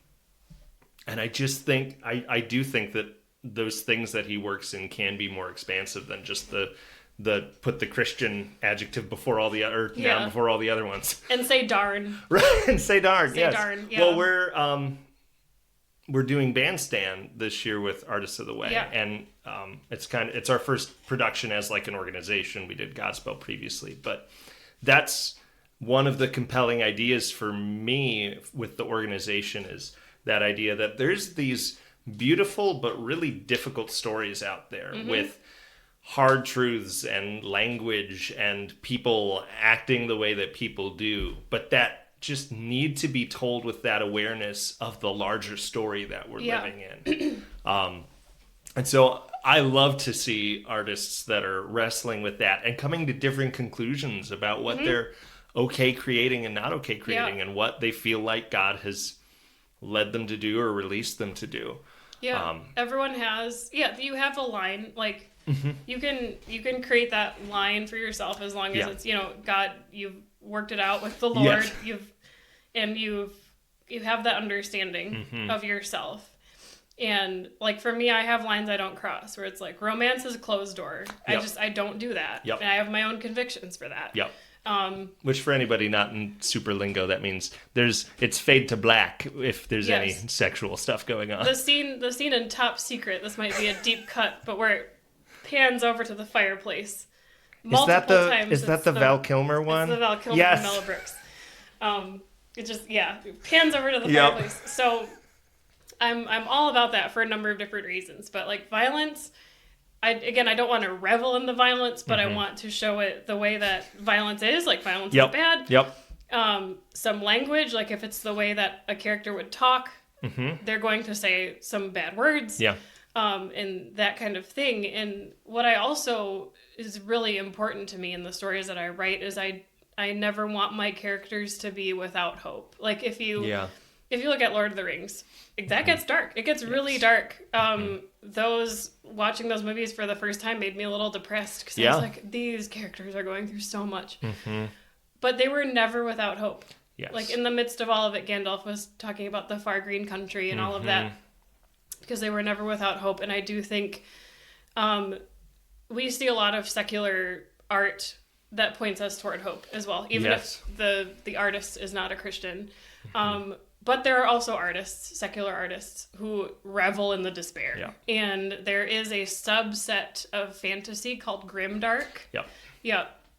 I just think, I do think that those things that he works in can be more expansive than just the put the Christian adjective before all the other down before all the other ones. And say darn. Right, and say darn. Say darn. Yeah. Well, we're doing Bandstand this year with Artists of the Way, and it's our first production as like an organization. We did Godspell previously, but that's one of the compelling ideas for me with the organization, is that idea that there's these beautiful but really difficult stories out there with hard truths and language and people acting the way that people do, but that just need to be told with that awareness of the larger story that we're living in. And so I love to see artists that are wrestling with that and coming to different conclusions about what they're okay creating and not okay creating, and what they feel like God has led them to do or released them to do. Everyone has, you have a line, like, you can create that line for yourself as long as it's, God, you've worked it out with the Lord, you have that understanding of yourself. And like for me, I have lines I don't cross, where it's like, romance is a closed door. I don't do that. And I have my own convictions for that. Which for anybody not in super lingo, that means it's fade to black if there's any sexual stuff going on. The scene in Top Secret, this might be a deep cut, but where it pans over to the fireplace multiple times. Is that the Val Kilmer one? It's the Val Kilmer from Mel Brooks. It just it pans over to the fireplace. So I'm all about that for a number of different reasons. But like violence, I don't want to revel in the violence, but I want to show it the way that violence is. Like violence is bad. Some language, like if it's the way that a character would talk, they're going to say some bad words. And that kind of thing. And what I also is really important to me in the stories that I write is I never want my characters to be without hope. Like if you look at Lord of the Rings, that gets dark. It gets really dark. Watching those movies for the first time made me a little depressed because I was like, these characters are going through so much. But they were never without hope. Like in the midst of all of it, Gandalf was talking about the far green country and all of that, because they were never without hope. And I do think we see a lot of secular art that points us toward hope as well, even if the artist is not a Christian. But there are also artists, secular artists, who revel in the despair. And there is a subset of fantasy called grimdark.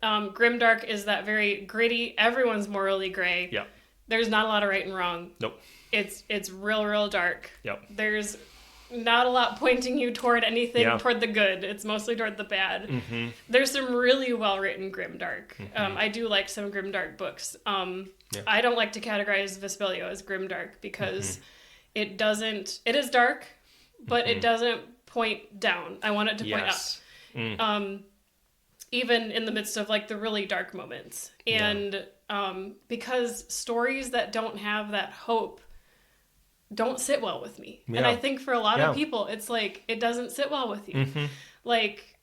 Grimdark is that very gritty, everyone's morally gray. There's not a lot of right and wrong. It's real dark. There's not a lot pointing you toward anything toward the good. It's mostly toward the bad. There's some really well-written grimdark. I do like some grimdark books. I don't like to categorize Vesperio as grimdark because it is dark, but it doesn't point down. I want it to point up. Even in the midst of like the really dark moments. And because stories that don't have that hope don't sit well with me. And I think for a lot of people, it's like, it doesn't sit well with you. Like,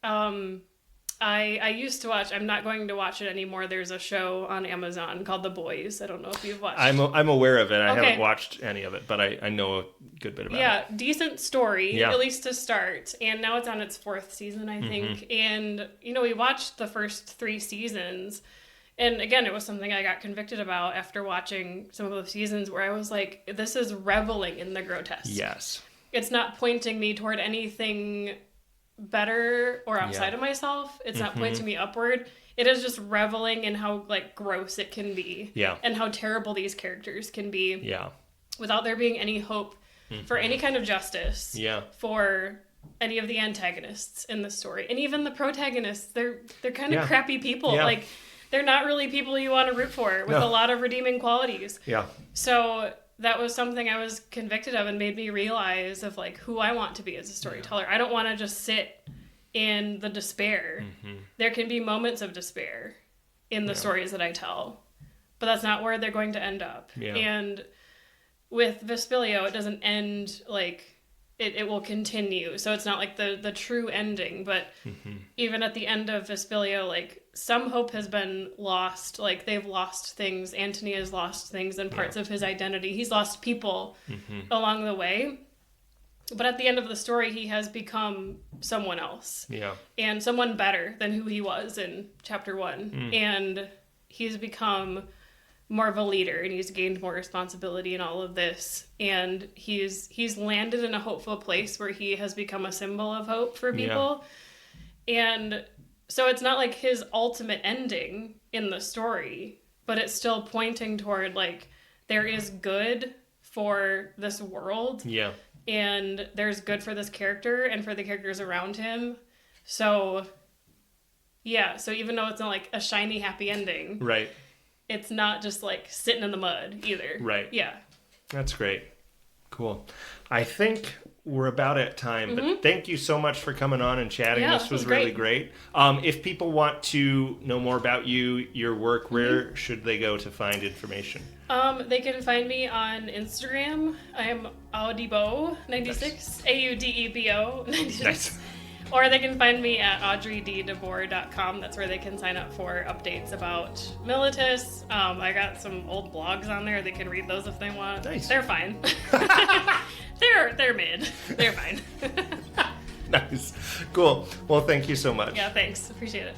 I used to watch, I'm not going to watch it anymore. There's a show on Amazon called The Boys. I don't know if you've watched. I'm aware of it. I haven't watched any of it, but I know a good bit about it. Yeah, decent story, at least to start. And now it's on its 4th season, I think. And, we watched the first 3 seasons. And again, it was something I got convicted about after watching some of the seasons where I was like, this is reveling in the grotesque. It's not pointing me toward anything better or outside of myself. It's not pointing me upward. It is just reveling in how like gross it can be. And how terrible these characters can be. Without there being any hope for any kind of justice. For any of the antagonists in the story. And even the protagonists, they're kind of crappy people. Like, they're not really people you want to root for with a lot of redeeming qualities. So that was something I was convicted of and made me realize of like who I want to be as a storyteller. I don't want to just sit in the despair. There can be moments of despair in the stories that I tell, but that's not where they're going to end up. And with Vesperio, it doesn't end like it will continue. So it's not like the true ending, but even at the end of Vesperio, like some hope has been lost. Like they've lost things. Antony has lost things and parts of his identity. He's lost people along the way. But at the end of the story, he has become someone else. And someone better than who he was in chapter 1. And he's become more of a leader and he's gained more responsibility in all of this. And he's landed in a hopeful place where he has become a symbol of hope for people. And so it's not like his ultimate ending in the story, but it's still pointing toward like there is good for this world. And there's good for this character and for the characters around him. So, yeah. So even though it's not like a shiny, happy ending, right, it's not just like sitting in the mud either. Right. Yeah. That's great. Cool. I think we're about at time, but thank you so much for coming on and chatting. Yeah, this was really great. If people want to know more about you, your work, where should they go to find information? They can find me on Instagram. I'm Audrey DeBoer 96, AUDEBO 96. Nice. Or they can find me at audreydeboer.com. That's where they can sign up for updates about Militus. I got some old blogs on there. They can read those if they want. Nice. They're fine. They're mid. They're fine. Nice. Cool. Well, thank you so much. Yeah, thanks. Appreciate it.